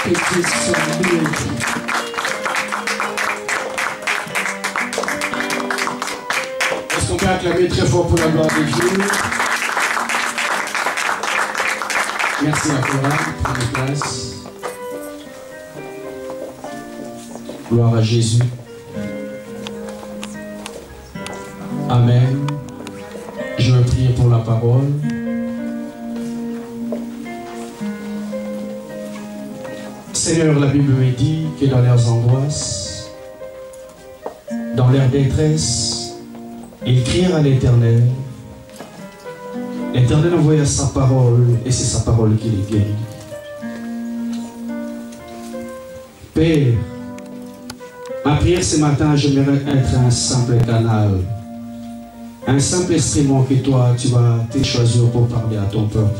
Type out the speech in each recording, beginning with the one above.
Que Dieu soit loué. Est-ce qu'on peut acclamer très fort pour la gloire de Dieu? Merci la chorale, prenez place. Gloire à Jésus. Amen. Je vais prier pour la parole. Seigneur, la Bible me dit que dans leurs angoisses, dans leur détresse, ils crièrent à l'Éternel. L'Éternel envoya sa parole et c'est sa parole qui les guérit. Père, ma prière ce matin, j'aimerais être un simple canal, un simple instrument que toi, tu vas te choisir pour parler à ton peuple.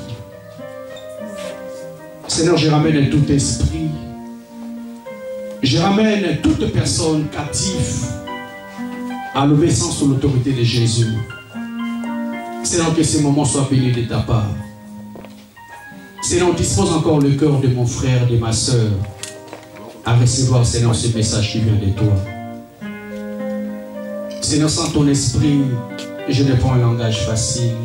Seigneur, je ramène tout esprit, je ramène toute personne captive à l'obéissance sous l'autorité de Jésus. Seigneur, que ces moments soient bénis de ta part. Seigneur, dispose encore le cœur de mon frère, de ma soeur, à recevoir, Seigneur, ce message qui vient de toi. Seigneur, sans ton esprit, je n'ai pas un langage facile.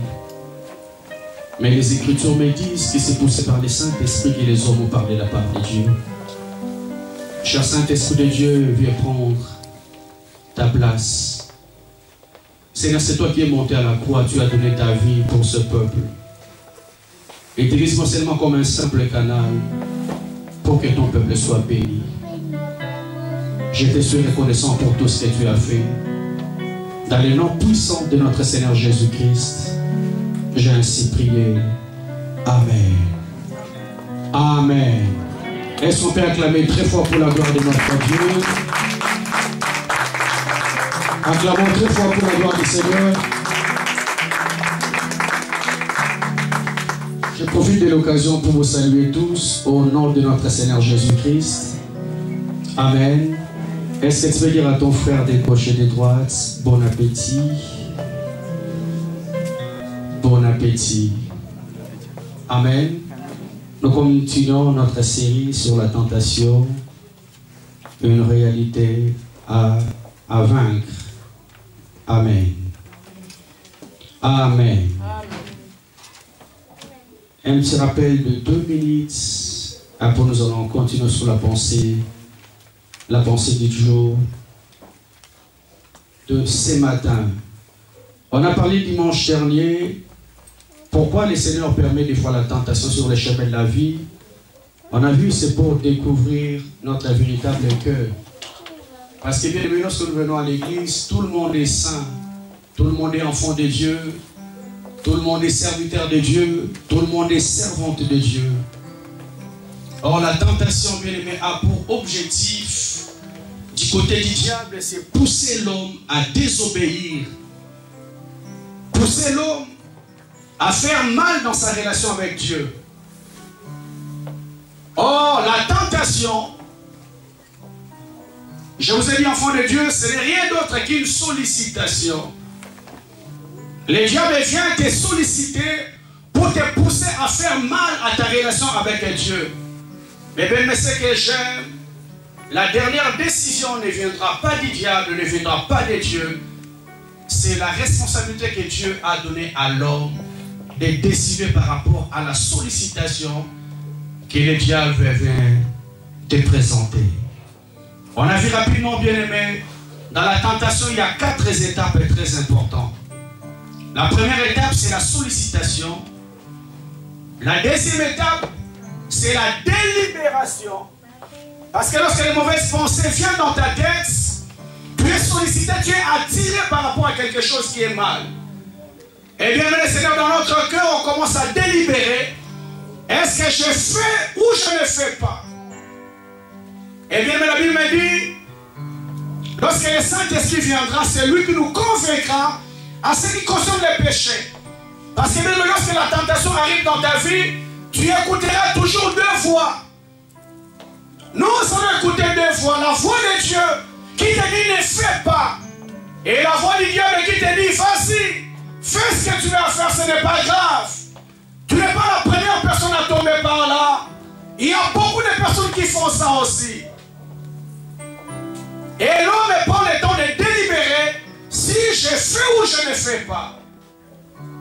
Mais les Écritures me disent que c'est poussé par le Saint-Esprit que les hommes ont parlé de la part de Dieu. Cher Saint-Esprit de Dieu, viens prendre ta place. Seigneur, c'est toi qui es monté à la croix, tu as donné ta vie pour ce peuple. Utilise-moi seulement comme un simple canal pour que ton peuple soit béni. Je te suis reconnaissant pour tout ce que tu as fait. Dans le nom puissant de notre Seigneur Jésus-Christ, j'ai ainsi prié. Amen. Amen. Est-ce qu'on peut acclamer très fort pour la gloire de notre Dieu? Acclamons très fort pour la gloire du Seigneur. Je profite de l'occasion pour vous saluer tous au nom de notre Seigneur Jésus-Christ. Amen. Est-ce que tu veux dire à ton frère des gauches et des droites, bon appétit? Bon appétit. Amen. Nous continuons notre série sur la tentation, une réalité à vaincre. Amen. Amen. Un petit rappel de 2 minutes. Après, nous allons continuer sur la pensée du jour de ce matin. On a parlé dimanche dernier. Pourquoi le Seigneur permet des fois la tentation sur les chemins de la vie? On a vu, c'est pour découvrir notre véritable cœur. Parce que bien évidemment, lorsque nous venons à l'église, tout le monde est saint, tout le monde est enfant de Dieu, tout le monde est serviteur de Dieu, tout le monde est servante de Dieu. Or, la tentation, bien aimé, a pour objectif, du côté du diable, c'est pousser l'homme à désobéir, pousser l'homme à faire mal dans sa relation avec Dieu. Or, la tentation, je vous ai dit, enfant de Dieu, ce n'est rien d'autre qu'une sollicitation. Le diable vient te solliciter pour te pousser à faire mal à ta relation avec Dieu. Mais bien, mais ce que j'aime, la dernière décision ne viendra pas du diable, ne viendra pas de Dieu. C'est la responsabilité que Dieu a donnée à l'homme de décider par rapport à la sollicitation que le diable vient te présenter. On a vu rapidement, bien aimé, dans la tentation, il y a 4 étapes très importantes. La première étape, c'est la sollicitation. La deuxième étape, c'est la délibération. Parce que lorsque les mauvaises pensées viennent dans ta tête, tu es sollicité, tu es attiré par rapport à quelque chose qui est mal. Et bien, le Seigneur, dans notre cœur, on commence à délibérer. Est-ce que je fais ou je ne fais pas? Et bien, la Bible me dit, lorsque le Saint-Esprit viendra, c'est lui qui nous convaincra à ce qui concerne les péchés. Parce que même lorsque la tentation arrive dans ta vie, tu écouteras toujours 2 voix. Nous allons écouter 2 voix. La voix de Dieu qui te dit ne fais pas. Et la voix du diable qui te dit vas-y, fais ce que tu as à faire, ce n'est pas grave. Tu n'es pas la première personne à tomber par là. Il y a beaucoup de personnes qui font font ça aussi. Et l'homme prend le temps de délibérer si je fais ou je ne fais pas.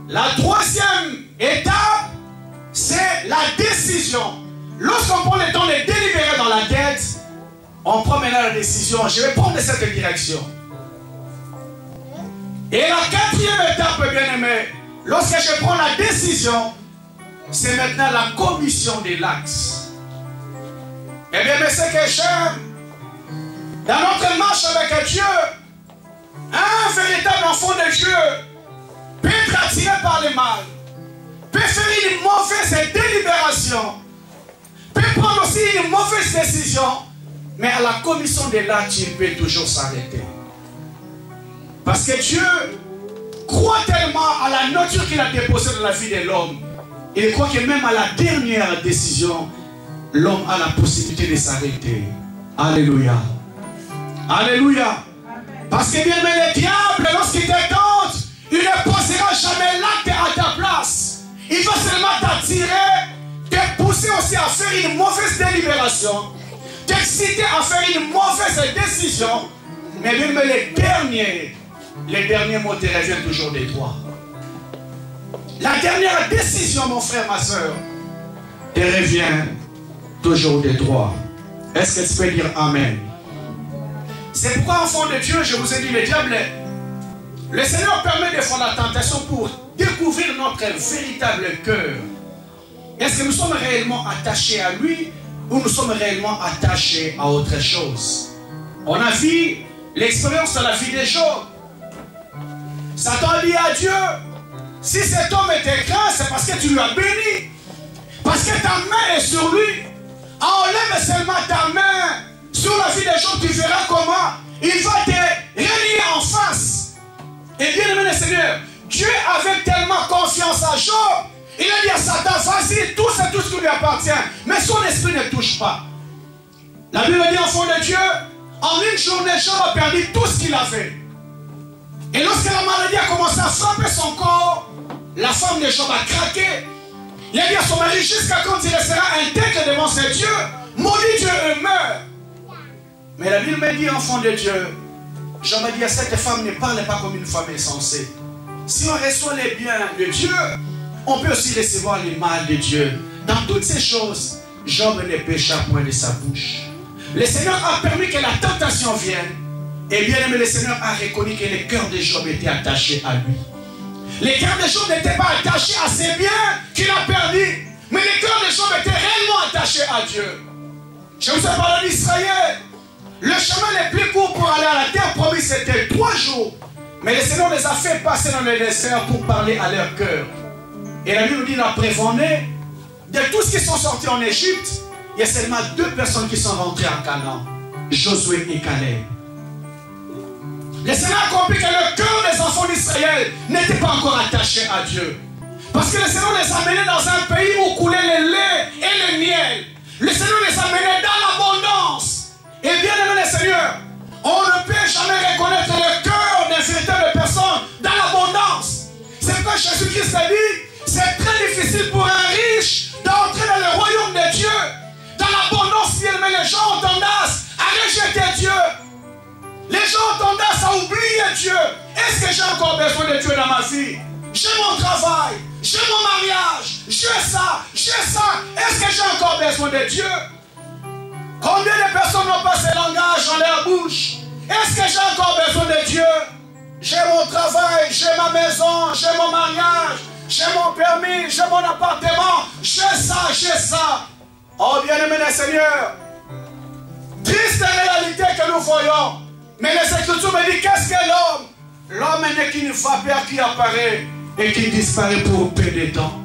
La troisième étape, c'est la décision. Lorsqu'on prend le temps de délibérer dans la tête, on prend maintenant la décision. Je vais prendre cette direction. Et la quatrième étape, bien aimé, lorsque je prends la décision, c'est maintenant la commission de l'acte. Eh bien, mais c'est que j'aime. Dans notre marche avec Dieu, un véritable enfant de Dieu peut être attiré par le mal, peut faire une mauvaise délibération, peut prendre aussi une mauvaise décision, mais à la commission de l'acte, il peut toujours s'arrêter. Parce que Dieu croit tellement à la nature qu'il a déposée dans la vie de l'homme. Il croit que même à la dernière décision, l'homme a la possibilité de s'arrêter. Alléluia. Alléluia. Parce que bien aimé, le diable, lorsqu'il te tente, il ne posera jamais l'acte à ta place. Il va seulement t'attirer, te pousser aussi à faire une mauvaise délibération, t'exciter à faire une mauvaise décision. Mais bien aimé, les derniers mots te reviennent toujours de toi. La dernière décision, mon frère, ma soeur, te revient toujours de toi. Est-ce que tu peux dire Amen? C'est pourquoi, enfant de Dieu, je vous ai dit, le diable, le Seigneur permet des fois la tentation pour découvrir notre véritable cœur. Est-ce que nous sommes réellement attachés à lui ou nous sommes réellement attachés à autre chose? On a vu l'expérience de la vie des Job. Satan dit à Dieu, si cet homme était grand, c'est parce que tu lui as béni. Parce que ta main est sur lui. Enlève seulement ta main sur la vie des gens, tu verras comment il va te régner en face. Et bien aimé le Seigneur, Dieu avait tellement confiance à Job, il a dit à Satan, vas-y, tout c'est tout ce qui lui appartient. Mais son esprit ne touche pas. La Bible dit, enfant de Dieu, en une journée, Job a perdu tout ce qu'il avait. Et lorsque la maladie a commencé à frapper son corps, la femme de Job a craqué. Il a dit à son mari, jusqu'à quand il restera intègre devant ses dieux, maudit Dieu et meurt. Mais la Bible me dit, enfant de Dieu, Job a dit à cette femme, ne parle pas comme une femme insensée. Si on reçoit les biens de Dieu, on peut aussi recevoir les mal de Dieu. Dans toutes ces choses, Job ne pécha point de sa bouche. Le Seigneur a permis que la tentation vienne. Et bien aimé, le Seigneur a reconnu que le cœur de Job était attaché à lui. Le cœur de Job n'était pas attaché à ses biens qu'il a perdus, mais le cœur de Job était réellement attaché à Dieu. Je vous ai parlé d'Israël. Le chemin le plus court pour aller à la terre promise, c'était 3 jours. Mais le Seigneur les a fait passer dans le désert pour parler à leur cœur. Et la Bible nous dit, après Vendée, de tous qui sont sortis en Égypte, il y a seulement 2 personnes qui sont rentrées en Canaan, Josué et Caleb. Le Seigneur a compris que le cœur des enfants d'Israël n'était pas encore attaché à Dieu. Parce que le Seigneur les a menés dans un pays où coulait le lait et le miel. Le Seigneur les a menés dans l'abondance. Et bien aimé le Seigneur, on ne peut jamais reconnaître le cœur d'une véritable personne dans l'abondance. C'est pourquoi Jésus-Christ a dit, c'est très difficile pour un riche d'entrer dans le royaume de Dieu. Dans l'abondance, bien aimé, les gens ont tendance à rejeter Dieu. Les gens ont tendance à oublier Dieu. Est-ce que j'ai encore besoin de Dieu dans ma vie? J'ai mon travail, j'ai mon mariage, j'ai ça, j'ai ça. Est-ce que j'ai encore besoin de Dieu? Combien de personnes n'ont pas ce langage dans leur bouche? Est-ce que j'ai encore besoin de Dieu? J'ai mon travail, j'ai ma maison, j'ai mon mariage, j'ai mon permis, j'ai mon appartement, j'ai ça, j'ai ça. Oh bien-aimé le Seigneur, triste réalité que nous voyons. Mais les Écritures me disent, qu'est-ce que l'homme? L'homme n'est qu'une vapeur qui apparaît et qui disparaît pour peu de temps.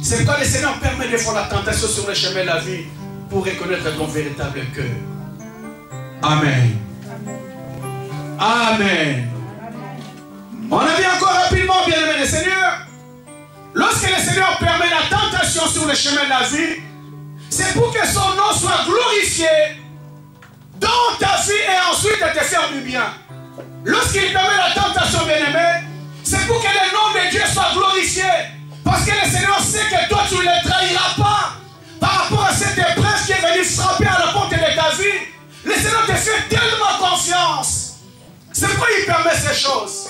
C'est pourquoi le Seigneur permet de faire la tentation sur le chemin de la vie pour reconnaître ton véritable cœur. Amen. Amen. On a vu encore rapidement, bien aimé le Seigneur. Lorsque le Seigneur permet la tentation sur le chemin de la vie, c'est pour que son nom soit glorifié dans ta vie et ensuite te faire du bien. Lorsqu'il permet la tentation, bien-aimé, c'est pour que le nom de Dieu soit glorifié. Parce que le Seigneur sait que toi, tu ne le trahiras pas par rapport à cette épreuve qui est venue pourquoi il permet ces choses.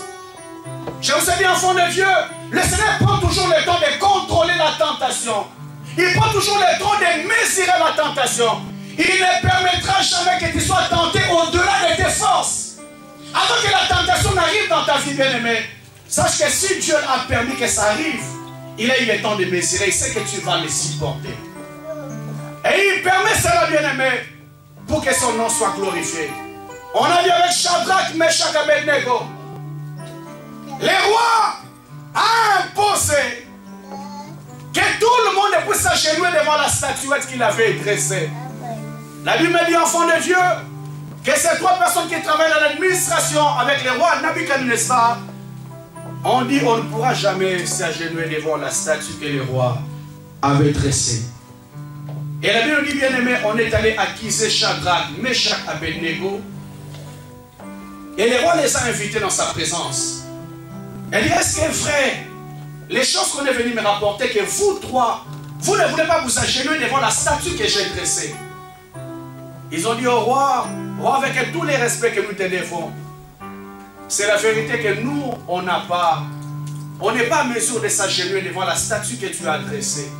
Je vous ai dit, enfant de Dieu, le Seigneur prend toujours le temps de contrôler la tentation. Il prend toujours le temps de mesurer la tentation. Il ne permettra jamais que tu sois tenté au-delà de tes forces. Avant que la tentation n'arrive dans ta vie, bien-aimée, sache que si Dieu a permis que ça arrive, il a eu le temps de mesurer. Il sait que tu vas les supporter. Et il permet cela, bien-aimé, pour que son nom soit glorifié. On a vu avec Shadrach, Meshach et Abednego. Le roi a imposé que tout le monde puisse s'agenouiller devant la statuette qu'il avait dressée. La Bible dit, enfant de Dieu, que ces trois personnes qui travaillent dans l'administration avec le roi Nabuchodonosor, on dit on ne pourra jamais s'agenouiller devant la statue que le roi avait dressée. Et la Bible dit, bien aimé, on est allé accuser Shadrach, Meshach et Abednego. Et le roi les a invités dans sa présence. Elle dit, est-ce que c'est vrai, les choses qu'on est venu me rapporter, que vous trois, vous ne voulez pas vous agenouiller devant la statue que j'ai dressée? Ils ont dit au roi, avec tous les respects que nous te devons, c'est la vérité que nous, on n'est pas à mesure de s'agenouiller devant la statue que tu as dressée.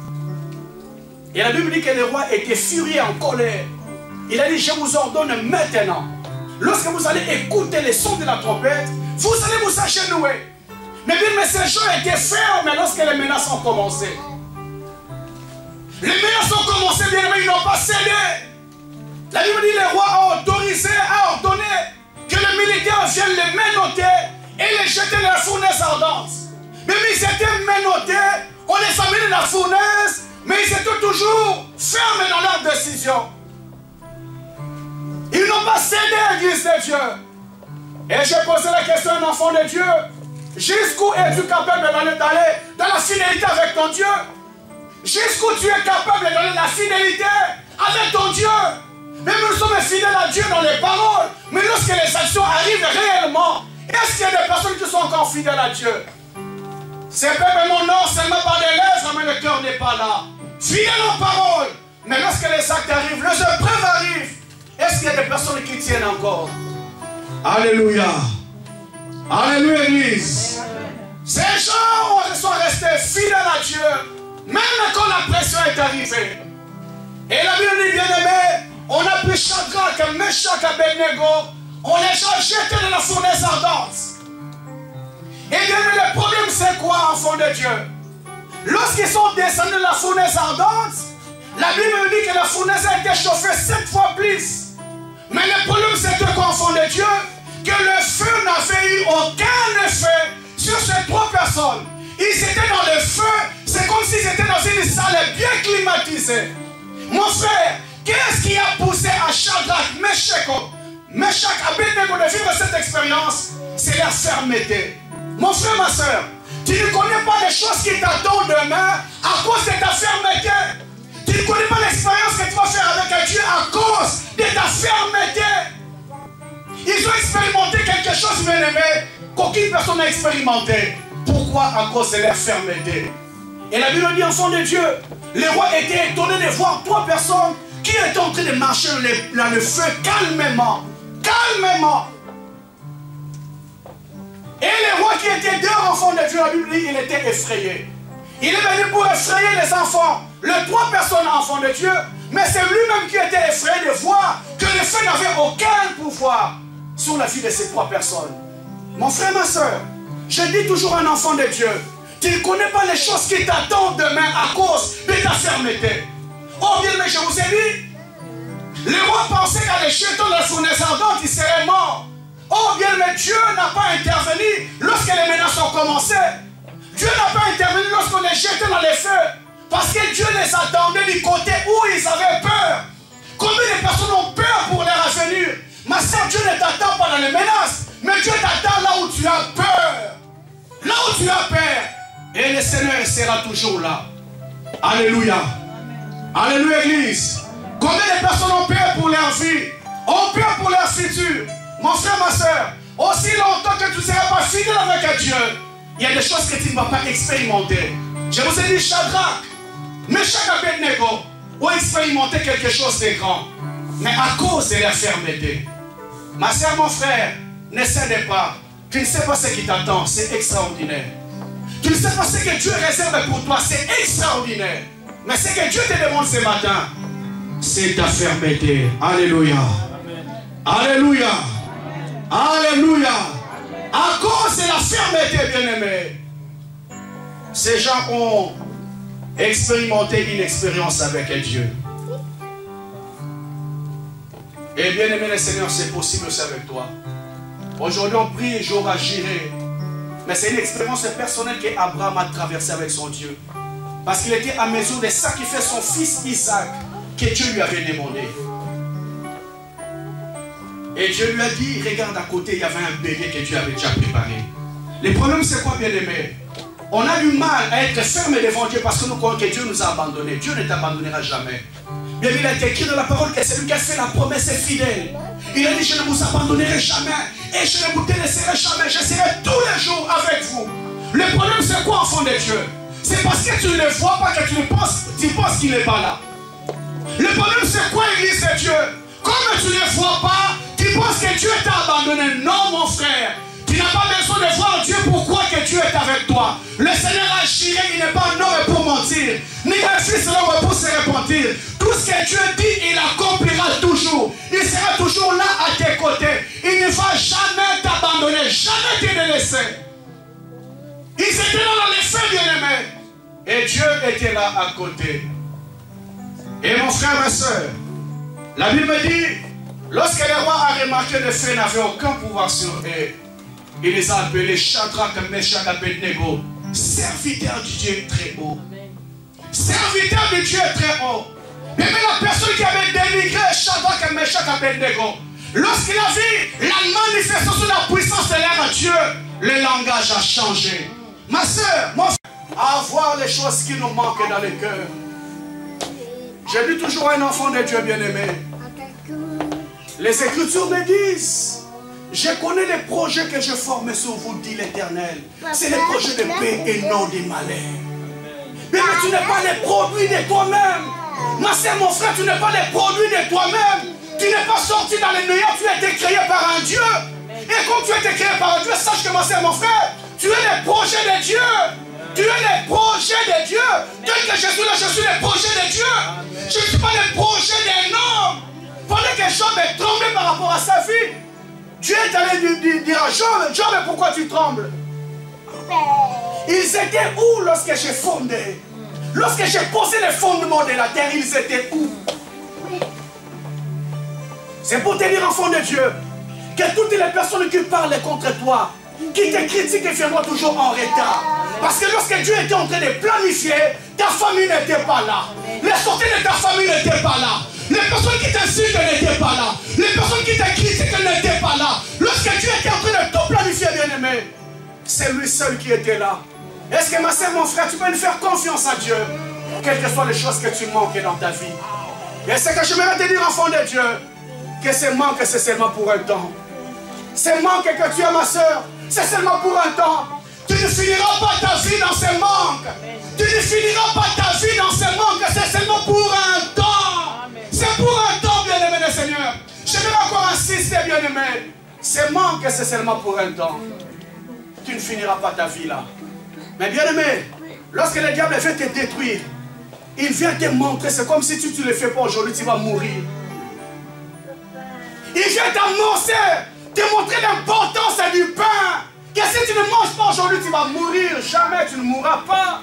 Et la Bible dit que le roi était furieux, en colère. Il a dit, je vous ordonne maintenant, lorsque vous allez écouter les sons de la trompette, vous allez vous agenouiller. Mais bien, ces gens étaient fermes lorsque les menaces ont commencé. Les menaces ont commencé, bien aimé, ils n'ont pas cédé. La Bible dit, le roi a autorisé, a ordonné que les militaires viennent les menotter et les jeter dans la fournaise ardente. Mais ils étaient menottés, on les a mis dans la fournaise, mais ils étaient toujours fermes dans leur décision. Ils n'ont pas cédé à l'église de Dieu. Et j'ai posé la question à un enfant de Dieu. Jusqu'où es-tu capable d'aller dans la fidélité avec ton Dieu? Jusqu'où tu es capable d'aller dans la fidélité avec ton Dieu? Même nous sommes fidèles à Dieu dans les paroles. Mais lorsque les actions arrivent réellement, est-ce qu'il y a des personnes qui sont encore fidèles à Dieu? C'est peuple mon nom seulement par des lèvres, mais le cœur n'est pas là. Fidèle aux paroles. Mais lorsque les actes arrivent, les épreuves arrivent, est-ce qu'il y a des personnes qui tiennent encore? Alléluia. Alléluia, Église. Ces gens sont restés fidèles à Dieu, même quand la pression est arrivée. Et la Bible dit, bien aimé, on a pris Shadrach, Meshach et Abednego, on les a jetés dans la fournaise ardente. Et bien aimé, le problème c'est quoi, enfant de Dieu? Lorsqu'ils sont descendus de la fournaise ardente, la Bible dit que la fournaise a été chauffée 7 fois plus. Mais le problème c'est que, enfant de Dieu, que le feu n'avait eu aucun effet sur ces trois personnes. Ils étaient dans le feu, c'est comme s'ils étaient dans une salle bien climatisée. Mon frère, qu'est-ce qui a poussé à Shadrach, Meshach et Abednego de vivre cette expérience? C'est la fermeté. Mon frère, ma soeur, tu ne connais pas les choses qui t'attendent demain à cause de ta fermeté. Tu ne connais pas l'expérience que tu vas faire avec Dieu à cause de ta fermeté. Ils ont expérimenté quelque chose, bien aimé, qu'aucune personne n'a expérimenté. Pourquoi? À cause de leur fermeté. Et la Bible dit, enfant de Dieu, le roi était étonné de voir 3 personnes qui étaient en train de marcher dans le feu calmement. Calmement. Et le roi qui était 2 enfants de Dieu, la Bible dit, il était effrayé. Il est venu pour effrayer les enfants. Les 3 personnes enfants de Dieu, mais c'est lui-même qui était effrayé de voir que le feu n'avait aucun pouvoir sur la vie de ces 3 personnes. Mon frère, ma soeur, je dis toujours à un enfant de Dieu, tu ne connais pas les choses qui t'attendent demain à cause de ta fermeté. Oh bien, mais je vous ai dit, le roi pensait qu'à les jeter dans la fournaise ardente, il serait mort. Oh bien, mais Dieu n'a pas intervenu lorsque les menaces ont commencé. Dieu n'a pas intervenu lorsqu'on les jetait dans les feux. Parce que Dieu les attendait du côté où ils avaient peur. Combien de personnes ont peur pour leur avenir? Ma soeur, Dieu ne t'attend pas dans les menaces, mais Dieu t'attend là où tu as peur. Là où tu as peur. Et le Seigneur sera toujours là. Alléluia. Alléluia, Église. Combien de personnes ont peur pour leur vie, ont peur pour leur futur? Mon frère, ma soeur, aussi longtemps que tu ne seras pas fidèle avec Dieu, il y a des choses que tu ne vas pas expérimenter. Je vous ai dit, Shadrach, Meshach et Abednego ont expérimenté quelque chose de grand, mais à cause de leur fermeté. Ma soeur, mon frère, ne cède pas. Tu ne sais pas ce qui t'attend, c'est extraordinaire. Tu ne sais pas ce que Dieu réserve pour toi, c'est extraordinaire. Mais ce que Dieu te demande ce matin, c'est ta fermeté. Alléluia. Alléluia. Alléluia. À cause de la fermeté, bien-aimés, ces gens ont expérimenté une expérience avec Dieu. Et bien-aimé le Seigneur, c'est possible aussi avec toi. Aujourd'hui, on prie et j'aurai agirai. Mais c'est une expérience personnelle qu'Abraham a traversée avec son Dieu. Parce qu'il était à mesure de sacrifier son fils Isaac que Dieu lui avait demandé. Et Dieu lui a dit, regarde à côté, il y avait un bélier que Dieu avait déjà préparé. Le problème, c'est quoi, bien-aimé? On a du mal à être ferme devant Dieu parce que nous croyons que Dieu nous a abandonnés. Dieu ne t'abandonnera jamais. Bien, il a été écrit dans la parole que celui qui a fait la promesse est fidèle. Il a dit, je ne vous abandonnerai jamais et je ne vous délaisserai jamais. Je serai tous les jours avec vous. Le problème, c'est quoi, enfant de Dieu? C'est parce que tu ne le vois pas que tu penses qu'il n'est pas là. Le problème, c'est quoi, Église de Dieu? Comme tu ne le vois pas, tu penses que Dieu t'a abandonné. Non, mon frère. Tu n'as pas besoin de voir Dieu pour croire que Dieu est avec toi. Le Seigneur a géré, il n'est pas un homme pour mentir, ni un fils d'homme pour se repentir. Tout ce que Dieu dit, il accomplira toujours. Il sera toujours là à tes côtés. Il ne va jamais t'abandonner, jamais te délaisser. Ils étaient là dans les faits, bien-aimés. Et Dieu était là à côté. Et mon frère, ma soeur, la Bible dit, lorsque le roi a remarqué le feu n'avait aucun pouvoir sur eux, il les a appelés Shadrach, Meshach, Abednego, serviteurs du Dieu très haut. Serviteurs du Dieu très haut. Mais même la personne qui avait dénigré Shadrach, Meshach, Abednego, lorsqu'il a vu la manifestation de la puissance de l'air à Dieu, le langage a changé. Ma soeur, mon frère, à voir les choses qui nous manquent dans le cœur. J'ai dit toujours un enfant de Dieu bien-aimé. Les Écritures me disent, je connais les projets que je forme sur vous, dit l'Éternel. C'est les projets de paix et non de malheur. Mais tu n'es pas les produits de toi-même. Ma soeur, mon frère, tu n'es pas les produits de toi-même. Tu n'es pas sorti dans les néants, tu as été créé par un Dieu. Et comme tu as été créé par un Dieu, sache que ma soeur, mon frère, tu es les projets de Dieu. Tu es les projets de Dieu. Tel que je suis là, je suis les projets de Dieu. Je ne suis pas les projets d'un homme. Pendant que Job est tremblé par rapport à sa vie, Dieu est allé dire à Job, Job, pourquoi tu trembles? Ils étaient où lorsque j'ai fondé? Lorsque j'ai posé les fondements de la terre, ils étaient où? C'est pour te dire, enfant de Dieu, que toutes les personnes qui parlent contre toi, qui te critiquent, viendront toujours en retard. Parce que lorsque Dieu était en train de planifier, ta famille n'était pas là. Les sorties de ta famille n'étaient pas là. Les personnes qui t'insultent n'étaient pas là. Les personnes qui te critiquent n'étaient pas là. Lorsque Dieu était en train de tout planifier, bien-aimé, c'est lui seul qui était là. Est-ce que ma soeur, mon frère, tu peux lui faire confiance à Dieu, quelles que soient les choses que tu manques dans ta vie? Et c'est que je voudrais te dire, enfant de Dieu, que ce manque, c'est seulement pour un temps. Ce manque que tu as, ma soeur, c'est seulement pour un temps. Tu ne finiras pas ta vie dans ce manque. Tu ne finiras pas ta vie dans ce manque. C'est seulement pour un temps. C'est pour un temps, bien-aimé le Seigneur. Je vais encore insister, bien-aimé. Ce manque, c'est seulement pour un temps. Tu ne finiras pas ta vie là. Mais bien-aimé, lorsque le diable veut te détruire, il vient te montrer. C'est comme si tu ne le fais pas aujourd'hui, tu vas mourir. Il vient t'annoncer, te montrer l'importance du pain. Que si tu ne manges pas aujourd'hui, tu vas mourir. Jamais tu ne mourras pas.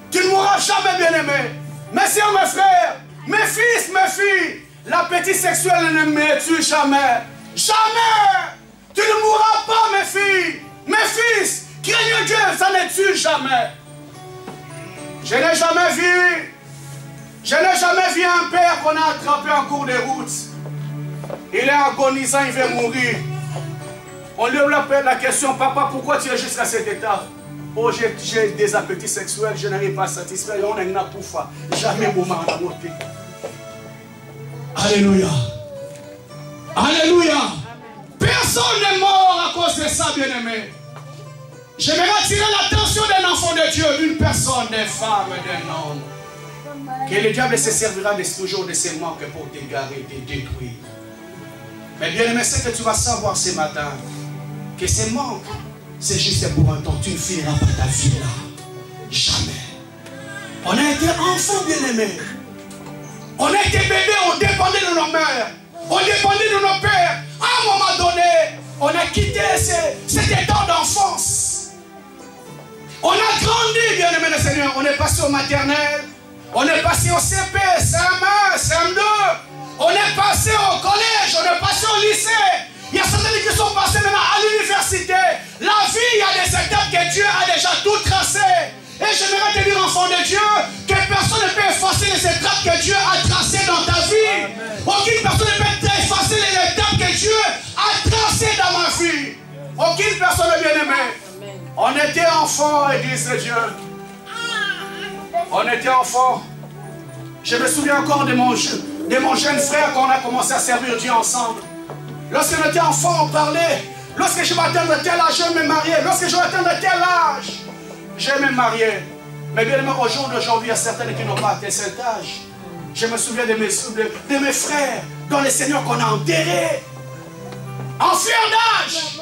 Tu ne mourras jamais, bien-aimé. Mes soeurs, mes frères, mes fils, mes filles, l'appétit sexuel ne me tue jamais. Jamais. Tu ne mourras pas, mes filles, mes fils. Craignez Dieu, ça ne tue jamais. Je n'ai jamais vu un père qu'on a attrapé en cours de route. Il est agonisant, il veut mourir. On lui appelle la question, papa, pourquoi tu es jusqu'à cet état? Oh, j'ai des appétits sexuels, je n'arrive pas à satisfaire. On est là pour faire. Jamais moment à monter. Alléluia. Alléluia. Personne n'est mort à cause de ça, bien-aimé. J'aimerais attirer l'attention d'un enfant de Dieu, d'une personne, d'une femme, d'un homme. Que le diable se servira toujours de ses manques pour t'égarer, te détruire. Mais bien-aimé, c'est que tu vas savoir ce matin. que ces manques, c'est juste pour un temps. Tu ne finiras pas ta vie là. Jamais. On a été enfants bien-aimés. On a été bébés, on dépendait de nos mères. On dépendait de nos pères. À un moment donné, on a quitté cet état d'enfance. On a grandi, bien-aimés le Seigneur. On est passé au maternel. On est passé au CP, CM1, CM2. On est passé au collège. On est passé au lycée. Il y a certains qui sont passés maintenant à l'université. La vie, il y a des étapes que Dieu a déjà tout tracées. Et j'aimerais te dire, enfant de Dieu, que personne ne peut effacer les étapes que Dieu a tracées dans ta vie. Amen. Aucune personne ne peut effacer les étapes que Dieu a tracées dans ma vie. Aucune personne n'est bien-aimée. On était enfants, Église de Dieu. On était enfants. Je me souviens encore de mon jeune frère quand on a commencé à servir Dieu ensemble. Lorsqu'on était enfant, on parlait. Lorsque je vais atteindre tel âge, je vais me marier. Lorsque je vais atteindre tel âge, je vais me marier. Mais bien aimé, au jour d'aujourd'hui, il y a certaines qui n'ont pas atteint cet âge. Je me souviens de mes frères dans le Seigneur qu'on a enterrés. En fleur d'âge.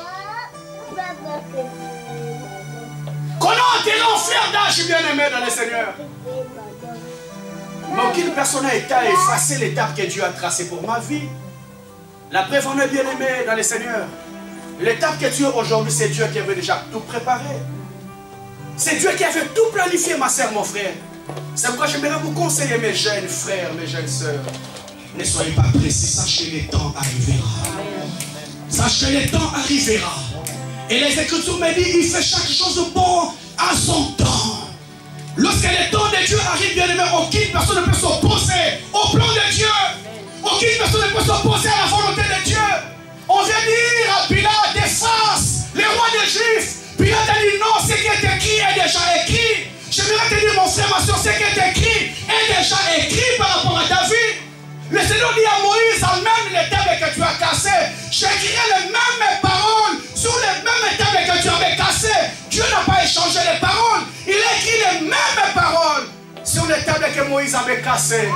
Qu'on a enterré en fleur d'âge, bien aimé dans le Seigneur. Mais aucune personne n'a effacé l'étape que Dieu a tracée pour ma vie. La preuve, on est bien aimé dans le Seigneur. L'étape que tu as aujourd'hui, c'est Dieu qui avait déjà tout préparé. C'est Dieu qui avait tout planifié, ma soeur, mon frère. C'est pourquoi j'aimerais vous conseiller, mes jeunes frères, mes jeunes sœurs. Ne soyez pas pressés, sachez que le temps arrivera. Sachez que le temps arrivera. Et les Écritures me disent, il fait chaque chose de bon à son temps. Lorsque le temps de Dieu arrive, bien aimé, aucune personne ne peut s'opposer au plan de Dieu. Aucune personne ne peut s'opposer à la volonté de Dieu. On vient dire à Pilate, efface les rois des Juifs. Pilate a dit non, ce qui est écrit est déjà écrit. J'aimerais te dire, mon frère, ma soeur, ce qui est écrit est déjà écrit par rapport à ta vie. Le Seigneur dit à Moïse, en même les tables que tu as cassées, j'écrirai les mêmes paroles sur les mêmes tables que tu avais cassées. Dieu n'a pas échangé les paroles. Il a écrit les mêmes paroles sur les tables que Moïse avait cassées.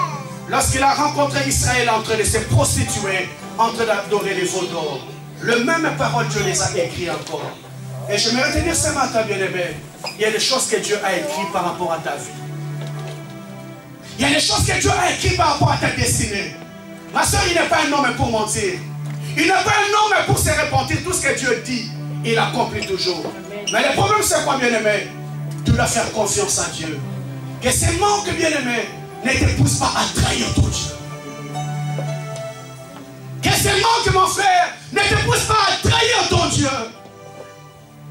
Lorsqu'il a rencontré Israël en train de se prostituer, en train d'adorer les veaux d'or, les mêmes paroles, Dieu les a écrites encore. Et je me retenir ce matin, bien-aimé, il y a des choses que Dieu a écrites par rapport à ta vie. Il y a des choses que Dieu a écrites par rapport à ta destinée. Ma soeur, il n'est pas un homme pour mentir. Il n'est pas un homme pour se repentir. Tout ce que Dieu dit, il accomplit toujours. Mais le problème, c'est quoi, bien-aimé? Tu dois faire confiance à Dieu. Que ces manques, bien-aimé, ne te poussent pas à trahir ton Dieu. Que ces manques, mon frère, ne te poussent pas à trahir ton Dieu.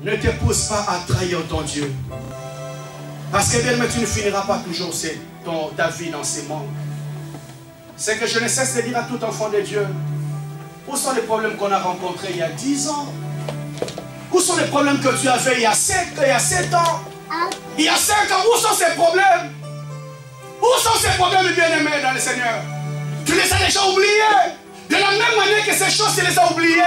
Ne te pousse pas à trahir ton Dieu. Parce que bien, mais tu ne finiras pas toujours ta vie dans ces manques. C'est que je ne cesse de dire à tout enfant de Dieu, où sont les problèmes qu'on a rencontrés il y a 10 ans? Où sont les problèmes que tu avais il y a 7 ans? Il y a 5 ans, où sont ces problèmes? Où sont ces problèmes bien-aimés dans le Seigneur? Tu les as déjà oubliés. De la même manière que ces choses, tu les as oubliées.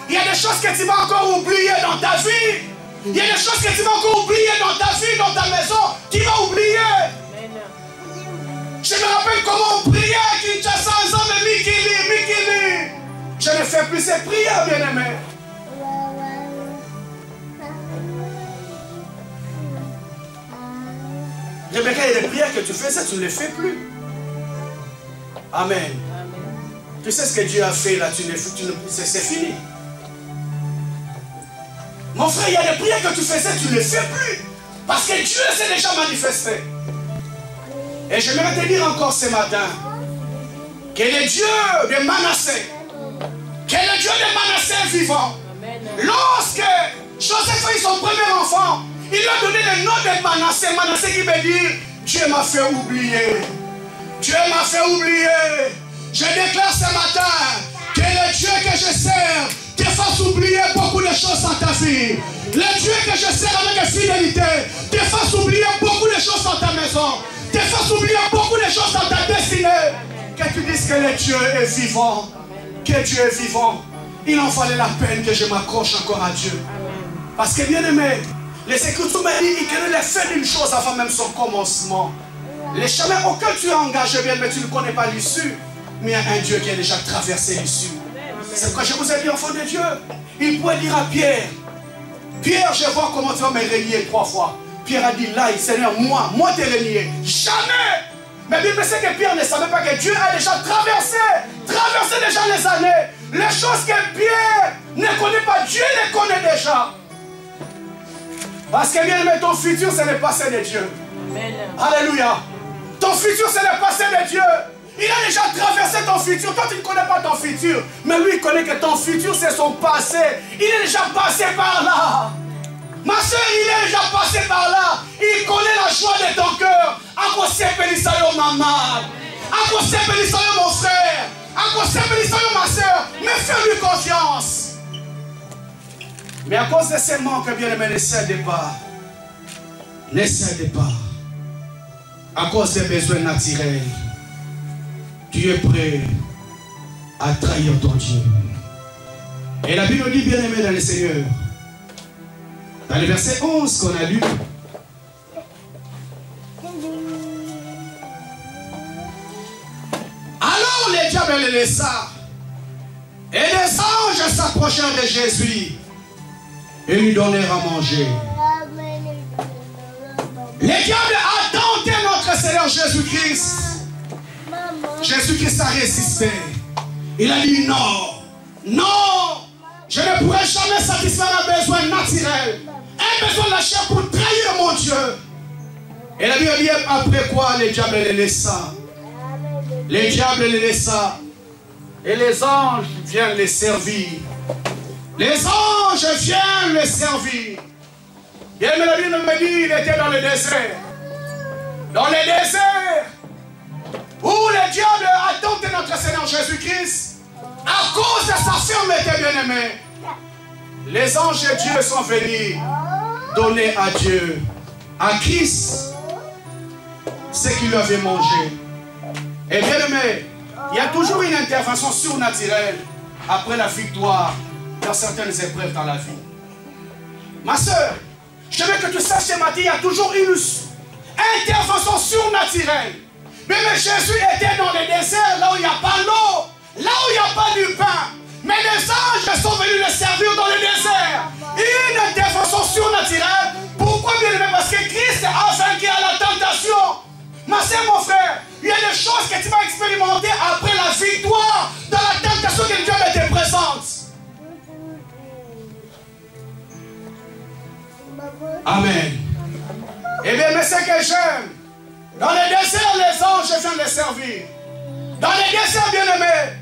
Il y a des choses que tu vas encore oublier dans ta vie. Il y a des choses que tu vas encore oublier dans ta vie, dans ta maison. Tu vas oublier. Je me rappelle comment on priait à Kinshasa ensemble, Mikili. Je ne fais plus ces prières, bien-aimés. Rebecca, il y a des prières que tu faisais, tu ne les fais plus. Amen. Tu sais ce que Dieu a fait là, c'est fini. Mon frère, il y a des prières que tu faisais, tu ne les fais plus. Parce que Dieu s'est déjà manifesté. Et j'aimerais te dire encore ce matin que le Dieu de Manassé, est vivant. Lorsque Joseph a eu son premier enfant, il lui a donné le nom de Manassé. Manassé qui veut dire Dieu m'a fait oublier. Dieu m'a fait oublier. Je déclare ce matin que le Dieu que je sers te fasse oublier beaucoup de choses dans ta vie. Le Dieu que je sers avec fidélité te fasse oublier beaucoup de choses dans ta maison. Te fasse oublier beaucoup de choses dans ta destinée. Que tu dises que le Dieu est vivant. Que Dieu est vivant. Il en fallait la peine que je m'accroche encore à Dieu. Parce que bien aimé, les Écritures me disent qu'il connaît l'effet d'une chose avant même son commencement. Les chemins auxquels tu es engagé, bien, mais tu ne connais pas l'issue. Mais il y a un Dieu qui a déjà traversé l'issue. C'est pourquoi je vous ai dit, enfant de Dieu, il pourrait dire à Pierre, Pierre, je vois comment tu vas me régner 3 fois. Pierre a dit, là, Seigneur, moi t'ai régné. Jamais. Mais Bible sait que Pierre ne savait pas que Dieu a déjà traversé déjà les années. Les choses que Pierre ne connaît pas, Dieu les connaît déjà. Parce que bien aimé, ton futur, c'est le passé de Dieu. Amen. Alléluia. Ton futur, c'est le passé de Dieu. Il a déjà traversé ton futur. Toi, tu ne connais pas ton futur. Mais lui, il connaît que ton futur, c'est son passé. Il est déjà passé par là. Ma soeur, il est déjà passé par là. Il connaît la joie de ton cœur. À quoi c'est Pélissayo, maman? À quoi c'est Pélissayo, mon frère? À quoi c'est Pélissayo, ma soeur? Mais fais-lui confiance. Mais à cause de ces manques, bien aimé, ne cède pas. Ne cède pas. À cause des besoins naturels, tu es prêt à trahir ton Dieu. Et la Bible dit, bien aimé dans le Seigneur, dans le verset 11 qu'on a lu, alors les diables les laissa, et des anges s'approchèrent de Jésus et lui donnèrent à manger. Les diables attendaient notre Seigneur Jésus-Christ. Jésus-Christ a résisté. Il a dit non, non, je ne pourrai jamais satisfaire un besoin naturel, un besoin de la chair pour trahir mon Dieu. Et la Bible dit après quoi les diables les laissa. Les diables les laissa. Et les anges viennent les servir. Les anges viennent les servir. Bien, mais la Bible me dit il était dans le désert. Dans le désert où les diables attendent notre Seigneur Jésus-Christ à cause de sa fermeté, bien-aimée. Les anges de Dieu sont venus donner à Dieu, à Christ, ce qu'il avait mangé. Et bien-aimé, il y a toujours une intervention surnaturelle après la victoire dans certaines épreuves dans la vie. Ma soeur, je veux que tu saches ce matin, il y a toujours une intervention surnaturelle. Même Jésus était dans le désert, là où il n'y a pas l'eau, là où il n'y a pas du pain. Mais les anges sont venus le servir dans le désert. Une intervention surnaturelle. Pourquoi bien aimé? Parce que Christ a vaincu à la tentation. Ma soeur, mon frère, il y a des choses que tu vas expérimenter après la victoire dans la tentation que Dieu te présente. Amen. Eh bien, mais c'est que j'aime. Dans les déserts, les anges viennent les servir. Dans les déserts, bien-aimés,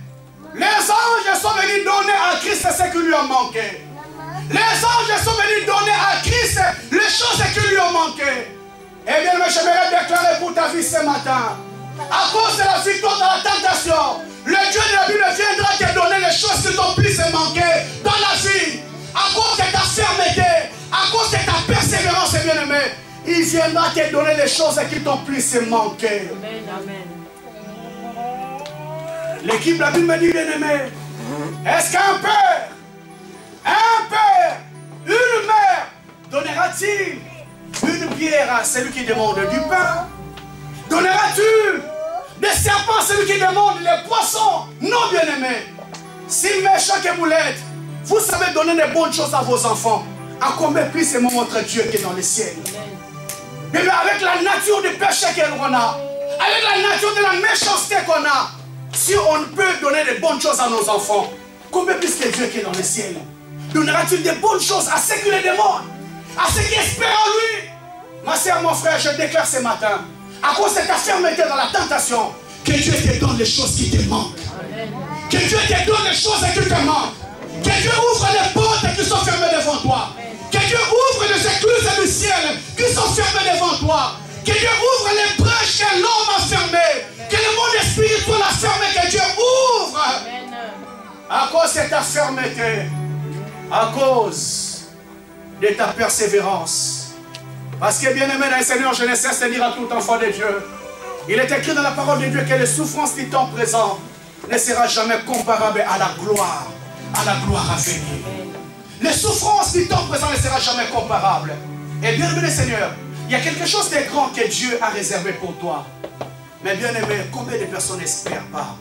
les anges sont venus donner à Christ ce qui lui a manqué. Les anges sont venus donner à Christ les choses qui lui ont manqué. Eh bien, mais j'aimerais déclarer pour ta vie ce matin, à cause de la victoire dans la tentation, le Dieu de la Bible viendra te donner les choses qui t'ont plus manqué dans la vie. À cause de ta fermeté, à cause de ta persévérance, bien-aimé, il viendra te donner les choses qui t'ont plus manqué. Amen. L'équipe de la Bible me dit, bien-aimé, est-ce qu'un père, une mère, donnera-t-il une pierre à celui qui demande du pain? Donneras-tu des serpents à celui qui demande les poissons? Non, bien-aimé. Si méchant que vous l'êtes, vous savez donner des bonnes choses à vos enfants. À combien plus c'est notre Dieu qui est dans les ciels? Mais avec la nature du péché qu'on a, avec la nature de la méchanceté qu'on a, si on peut donner des bonnes choses à nos enfants, combien plus que Dieu qui est dans les ciels? Donnera-t-il des bonnes choses à ceux qui les demandent, à ceux qui espèrent en lui? Ma soeur, mon frère, je déclare ce matin, à cause de ta fermeté dans la tentation, que Dieu te donne les choses qui te manquent. Que Dieu te donne les choses qui te manquent. Que Dieu ouvre les portes qui sont fermées devant toi. Que Dieu ouvre les écluses du ciel qui sont fermées devant toi. Que Dieu ouvre les brèches que l'homme a fermées. Que le monde spirituel a fermé. Que Dieu ouvre. À cause de ta fermeté. À cause de ta persévérance. Parce que bien aimé dans le Seigneur, je ne cesse de dire à tout enfant de Dieu. Il est écrit dans la parole de Dieu que les souffrances du temps présent ne sera jamais comparable à la gloire à venir. Les souffrances du temps présent ne sera jamais comparable. Et bien aimé Seigneur, il y a quelque chose de grand que Dieu a réservé pour toi. Mais bien aimé, combien de personnes n'espèrent pas,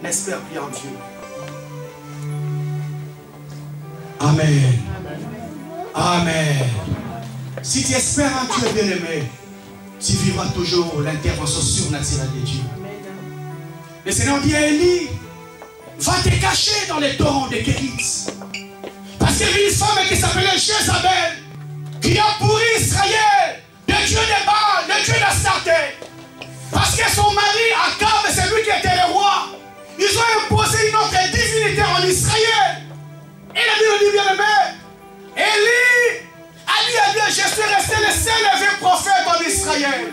n'espèrent plus en Dieu? Amen. Amen. Si tu espères en Dieu bien-aimé, tu vivras toujours l'intervention surnaturelle de Dieu. Le Seigneur dit à Élie, va te cacher dans les torrents de Kérit. Parce qu'il y avait une femme qui s'appelait Jézabel, qui a pourri Israël, de Dieu de Baal, de Dieu d'Astarté. Parce que son mari, Akab, c'est lui qui était le roi. Ils ont imposé une autre divinité en Israël. Et la Bible dit bien aimé, Élie a dit à Dieu, je suis resté le seul élevé prophète en Israël.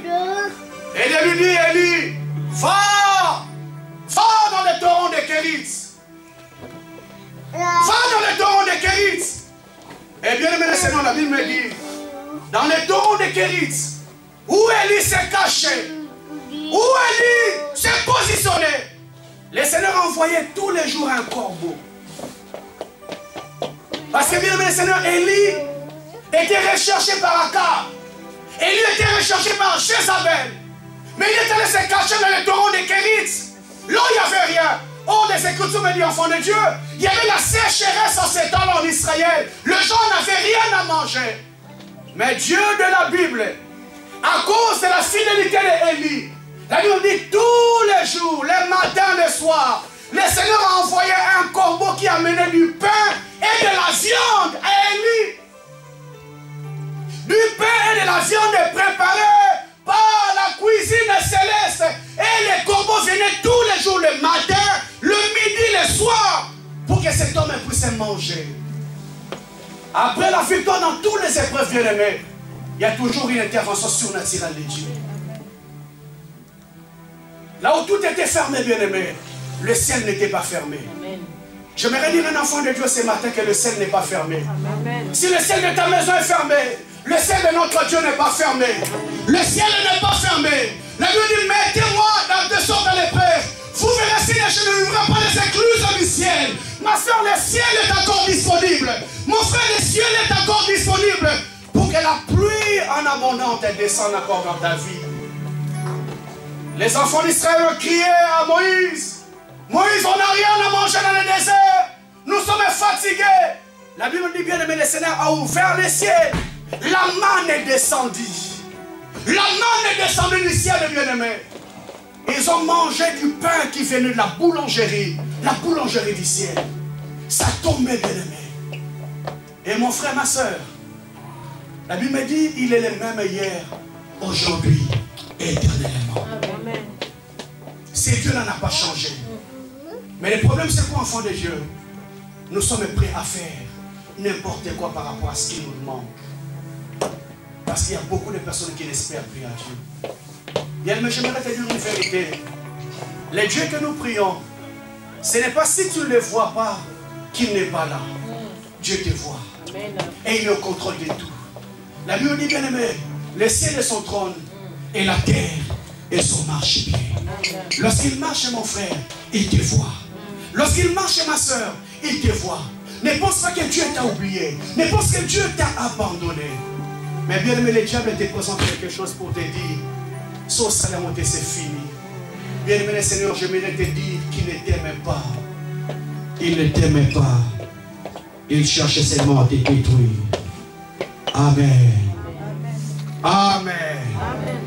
Et Dieu lui dit, Élie, va dans les torrents de Kérit. Va dans les torrents de Kérit. Et bien aimé le Seigneur, la Bible me dit, dans les torrents de Kérit, où Élie s'est caché, où Élie s'est positionné, le Seigneur envoyait tous les jours un corbeau. Parce que bien aimé le Seigneur, Élie était recherché par Akab. Élie était recherché par Jézabel. Mais il était allé se cacher dans les torrents de Kérit. Là, il n'y avait rien. Oh, les Écritures me disent, enfant de Dieu, il y avait la sécheresse en ces temps en Israël. Les gens n'avaient rien à manger. Mais Dieu de la Bible, à cause de la fidélité d'Élie, la Bible dit tous les jours, les matins, les soirs, le Seigneur a envoyé un corbeau qui amenait du pain et de la viande à Élie. Du pain et de la viande préparée par la cuisine céleste. Et les corbeaux venaient tous les jours, le matin, le midi, le soir, pour que cet homme puisse manger. Après la victoire dans toutes les épreuves bien-aimées, il y a toujours une intervention surnaturelle de Dieu. Là où tout était fermé, bien-aimé, le ciel n'était pas fermé. J'aimerais dire à un enfant de Dieu ce matin que le ciel n'est pas fermé. Amen. Si le ciel de ta maison est fermé, le ciel de notre Dieu n'est pas fermé. Le ciel n'est pas fermé. La Bible dit, mettez-moi dans deux sortes de l'épreuve. Vous verrez si je ne l'ouvrirai pas les écluses du ciel. Ma soeur, le ciel est encore disponible. Mon frère, le ciel est encore disponible pour que la pluie en abondance descende encore dans ta vie. Les enfants d'Israël ont crié à Moïse. Moïse, on n'a rien à manger dans le désert. Nous sommes fatigués. La Bible dit bien aimé, le Seigneur a ouvert les ciels. La manne est descendue. La manne est descendue du ciel, bien aimé. Ils ont mangé du pain qui venait de la boulangerie du ciel. Ça tombait, bien aimé. Et mon frère, ma soeur, la Bible me dit, il est le même hier, aujourd'hui, éternellement. Amen. C'est Dieu n'en a pas changé. Mais le problème, c'est quoi, enfant de Dieu? Nous sommes prêts à faire n'importe quoi par rapport à ce qui nous manque. Parce qu'il y a beaucoup de personnes qui n'espèrent plus à Dieu. Bien, mais j'aimerais te dire une vérité. Les dieux que nous prions, ce n'est pas si tu ne les vois pas qu'il n'est pas là. Dieu te voit. Amen. Et il est au contrôle de tout. La Bible dit, bien aimé, le ciel est son trône et la terre est son marchepied. Lorsqu'il marche, mon frère, il te voit. Lorsqu'il marche, ma soeur, il te voit. Ne pense pas que Dieu t'a oublié. Ne pense que Dieu t'a abandonné. Mais bien aimé, le diable te présente quelque chose pour te dire, sauf ça, la montée, c'est fini. Bien aimé, le Seigneur, j'aimerais te dire qu'il ne t'aimait pas. Il ne t'aimait pas. Il cherchait seulement à te détruire. Amen. Amen. Amen.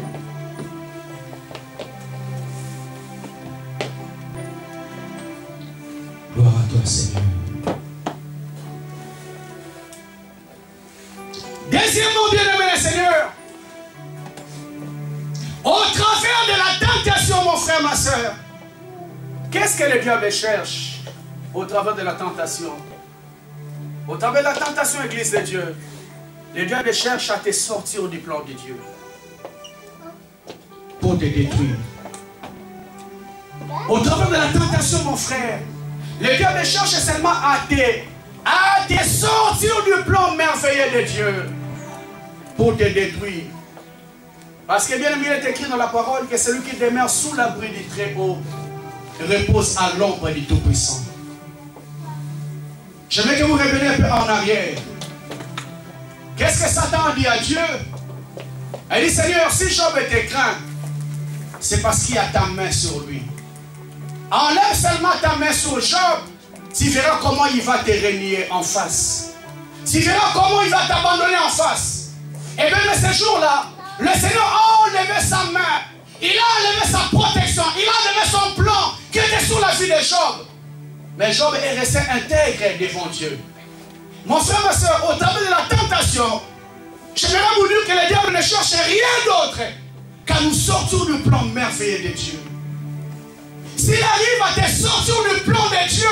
Gloire à toi, Seigneur. Deuxièmement, bien-aimé le Seigneur, au travers de la tentation, mon frère, ma soeur, qu'est-ce que le diable cherche au travers de la tentation? Au travers de la tentation, Église de Dieu, le diable cherche à te sortir du plan de Dieu pour te détruire. Au travers de la tentation, mon frère, le diable cherche seulement à te sortir du plan merveilleux de Dieu pour te détruire. Parce que bien aimé, il est écrit dans la parole que celui qui demeure sous l'abri du Très-Haut repose à l'ombre du Tout-Puissant. J'aimerais que vous reveniez un peu en arrière. Qu'est-ce que Satan a dit à Dieu? Il dit, Seigneur, si Job te craint, c'est parce qu'il y a ta main sur lui. Enlève seulement ta main sur Job, tu verras comment il va te régner en face. Tu verras comment il va t'abandonner en face. Et bien, mais ce jour-là, le Seigneur a enlevé sa main. Il a enlevé sa protection. Il a enlevé son plan qui était sur la vie de Job. Mais Job est resté intègre devant Dieu. Mon frère, ma soeur, au travers de la tentation, j'aimerais vous dire que le diable ne cherche rien d'autre qu'à nous sortir du plan merveilleux de Dieu. S'il arrive à te sortir du plan de Dieu,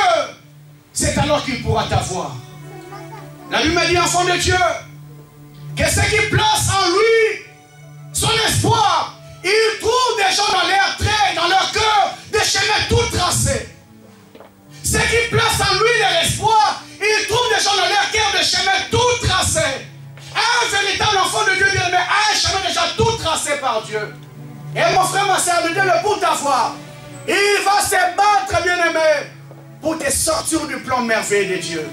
c'est alors qu'il pourra t'avoir. La Bible me dit, enfant de Dieu, que ceux qui placent en lui son espoir, ils trouvent des gens dans leur trait, dans leur cœur, des chemins tout tracés. Ceux qui placent en lui leur espoir, ils trouvent des gens dans leur cœur, des chemins tout tracés. Un véritable enfant de Dieu bien-aimé a un chemin déjà tout tracé par Dieu. Et mon frère, ma soeur, le Dieu le pour t'avoir. Il va se battre, bien-aimé, pour te sortir du plan merveilleux de Dieu.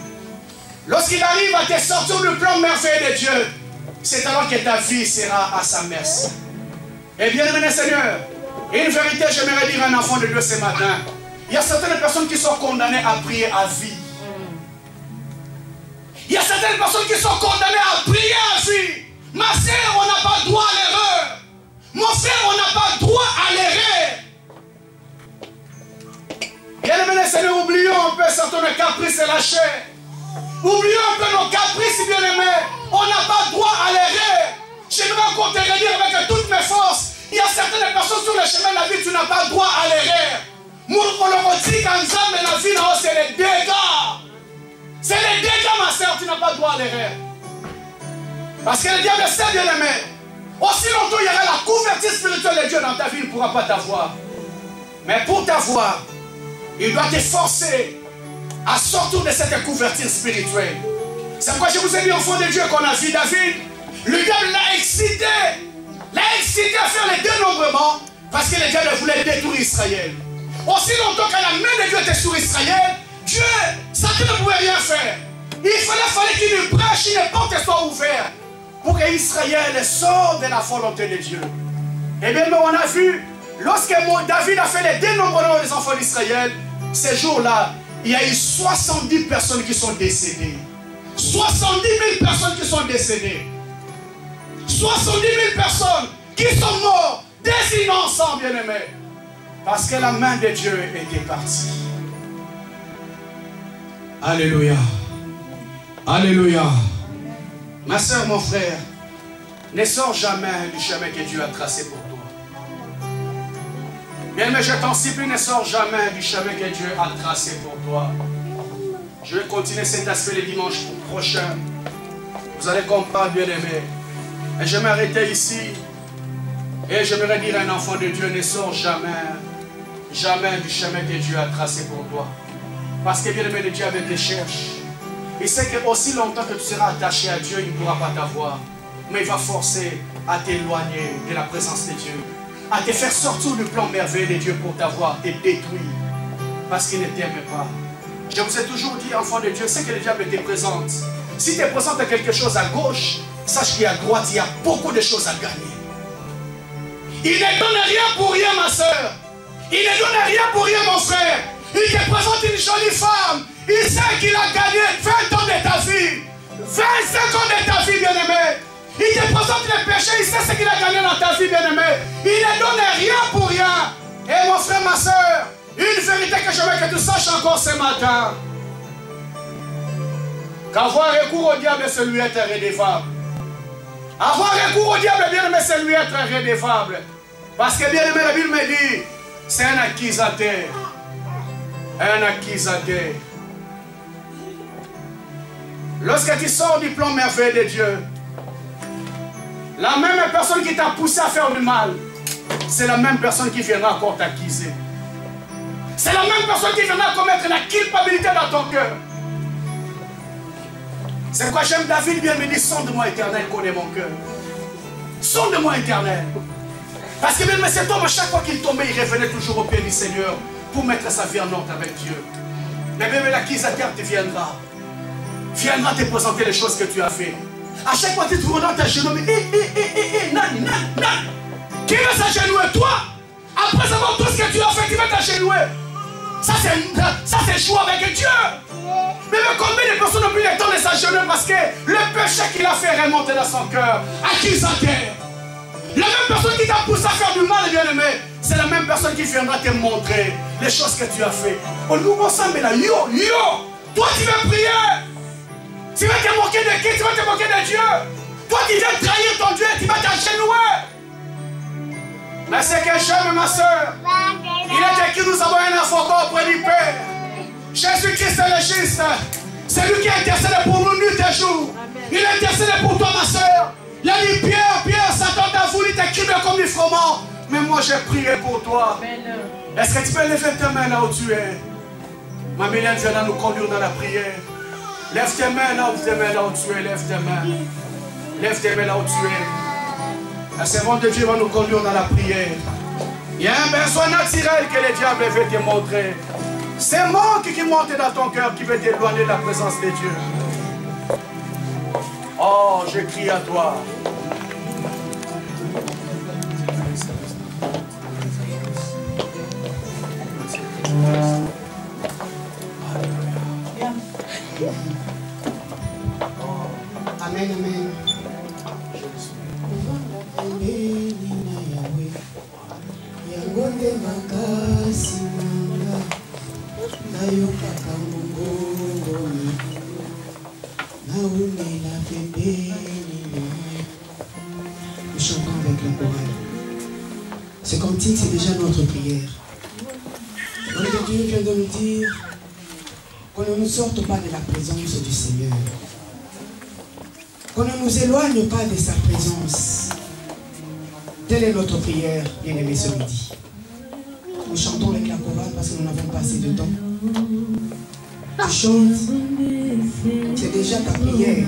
Lorsqu'il arrive à te sortir du plan merveilleux de Dieu, c'est alors que ta vie sera à sa merci. Et bien-aimé Seigneur, une vérité, j'aimerais dire à un enfant de Dieu ce matin. Il y a certaines personnes qui sont condamnées à prier à vie. Il y a certaines personnes qui sont condamnées à prier à vie. Ma sœur, on n'a pas droit à l'erreur. Mon frère, on n'a pas droit à l'erreur. Bien-aimé Seigneur, oublions un peu certains caprices et la chair. Oublions un peu nos caprices, bien-aimés. On n'a pas droit à l'erreur. J'aimerais encore te redire avec toutes mes forces. Il y a certaines personnes sur le chemin de la vie, tu n'as pas droit à l'erreur. Mon dit qu'en Zambé, la vie, c'est les dégâts. C'est les dégâts, ma soeur, tu n'as pas droit à l'erreur. Parce que le diable sait, bien-aimé. Aussi longtemps il y aura la couverture spirituelle de Dieu dans ta vie, il ne pourra pas t'avoir. Mais pour t'avoir, il doit te forcer à sortir de cette couverture spirituelle. C'est pourquoi je vous ai dit, enfant de Dieu, qu'on a vu David. Le diable l'a excité à faire les dénombrements parce que le diable voulait détruire Israël. Aussi longtemps que la main de Dieu était sur Israël, Dieu, Satan ne pouvait rien faire. Il fallait qu'une brèche, une porte soit ouverte pour que Israël sorte de la volonté de Dieu. Et bien, on a vu, lorsque David a fait les dénombrements des enfants d'Israël, ces jours-là, il y a eu 70 personnes qui sont décédées. 70 000 personnes qui sont décédées. 70 000 personnes qui sont mortes, des innocents, bien-aimés. Parce que la main de Dieu était partie. Alléluia. Alléluia. Ma soeur, mon frère, ne sors jamais du chemin que Dieu a tracé pour toi. Bien-aimé, je t'en supplie, ne sors jamais du chemin que Dieu a tracé pour toi. Je vais continuer cet aspect le dimanche prochain. Vous allez comprendre, bien-aimé. Et je vais m'arrêter ici. Et je vais dire à un enfant de Dieu, ne sors jamais du chemin que Dieu a tracé pour toi. Parce que bien-aimé de Dieu avec te cherche. Il sait que aussi longtemps que tu seras attaché à Dieu, il ne pourra pas t'avoir. Mais il va forcer à t'éloigner de la présence de Dieu. À te faire sortir du plan merveilleux de Dieu pour t'avoir, te détruire. Parce qu'il ne t'aime pas. Je vous ai toujours dit, enfant de Dieu, c'est que le diable te présente. Si tu te présentes quelque chose à gauche, sache qu'à droite, il y a beaucoup de choses à gagner. Il ne donne rien pour rien, ma soeur. Il ne donne rien pour rien, mon frère. Il te présente une jolie femme. Il sait qu'il a gagné 20 ans de ta vie. 25 ans de ta vie, bien-aimé. Il te présente les péchés. Il sait ce qu'il a gagné dans ta vie, bien-aimé. Il ne donne rien pour rien. Et mon frère, ma soeur, une vérité que je veux que tu saches encore ce matin. Qu'avoir recours au diable, c'est lui être redevable. Avoir recours au diable, bien-aimé, c'est lui être redevable. Parce que, bien-aimé, la Bible me dit, c'est un accusateur. Un accusateur. Lorsque tu sors du plan merveilleux de Dieu, la même personne qui t'a poussé à faire du mal, c'est la même personne qui viendra encore t'accuser. C'est la même personne qui viendra commettre la culpabilité dans ton cœur. C'est pourquoi j'aime David bien me dit, sonde-moi éternel, connais mon cœur. Sonde-moi éternel. Parce que même cet homme, à chaque fois qu'il tombait, il revenait toujours au pied du Seigneur pour mettre sa vie en ordre avec Dieu. Mais même l'accusateur te viendra te présenter les choses que tu as fait. À chaque fois que tu te trouves dans ta genou, mais qui va s'agenouiller? Toi, après avoir tout ce que tu as fait, qui va t'agenouiller? Ça c'est jouer avec Dieu. Mais combien de personnes ont pris le temps de s'agenouiller parce que le péché qu'il a fait remonter dans son cœur, accusateur. La même personne qui t'a poussé à faire du mal, bien-aimé, c'est la même personne qui viendra te montrer les choses que tu as fait. On nous ensemble là, yo, toi tu vas prier. Tu vas te moquer de qui? Tu vas te moquer de Dieu. Toi qui viens trahir ton Dieu, tu vas t'agenouiller. Mais c'est que j'aime ma soeur. Il est écrit, nous avons un avocat auprès du Père. Jésus-Christ est le juste. C'est lui qui a intercédé pour nous nuit et jour. Il a intercédé pour toi, ma soeur. Il a dit, Pierre, Satan t'a voulu t'écrire comme du froment. Mais moi, j'ai prié pour toi. Est-ce que tu peux lever tes mains là où tu es? Ma Mylène viendra nous conduire dans la prière. Lève tes mains là où tu es. Lève tes mains. Lève tes mains là où tu es. La servante de Dieu va nous conduire dans la prière. Il y a un besoin naturel que le diable veut te montrer. C'est un manque qui monte dans ton cœur qui veut t'éloigner de la présence de Dieu. Oh, je crie à toi. Amen, amen. Nous chantons avec le chorale. C'est comme si c'est déjà notre prière. Dieu vient de nous dire qu'on ne nous sorte pas de la présence du Seigneur. Qu'on ne nous éloigne pas de sa présence. Telle est notre prière, bien-aimés, ce midi. Nous chantons avec la chorale parce que nous n'avons pas assez de temps. Tu chantes, c'est déjà ta prière.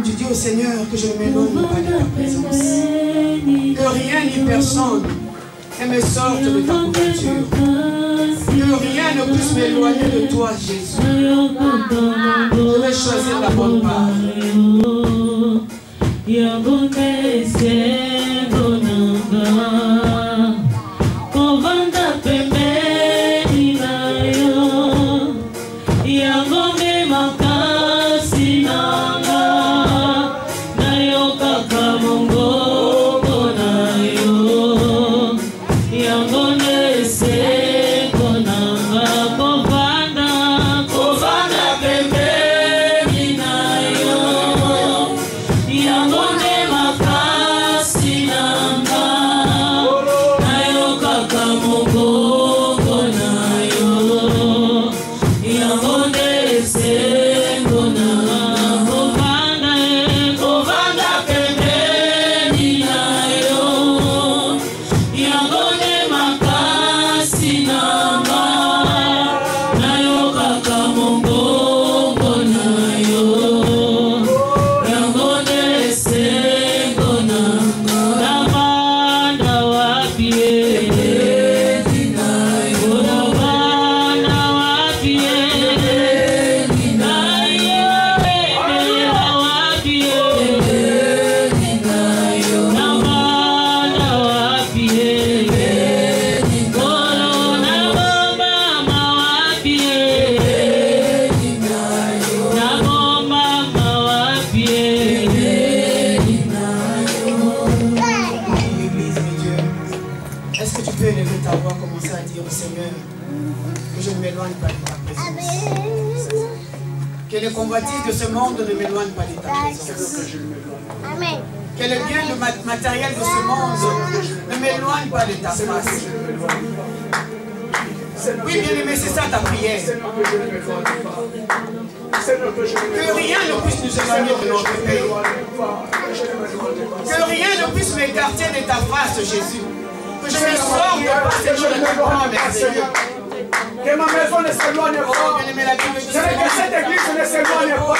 Tu dis au Seigneur que je ne m'éloigne pas de ta présence. Que rien ni personne ne me sorte de ta couverture. Que rien ne puisse m'éloigner de toi, Jésus. Je vais choisir la bonne part. Les convoitises de ce monde ne m'éloignent pas de ta présence. Amen. Que les biens matériels de ce monde ne m'éloignent pas de ta face. Oui, bien-aimé, c'est ça ta prière. Que rien ne puisse nous éloigner de notre pays. Que rien ne puisse m'écarter de ta face, Jésus. Que je ne sorte pas, Seigneur, de ton plan merveilleux. Que ma maison ne s'éloigne pas. Que cette église ne s'éloigne pas.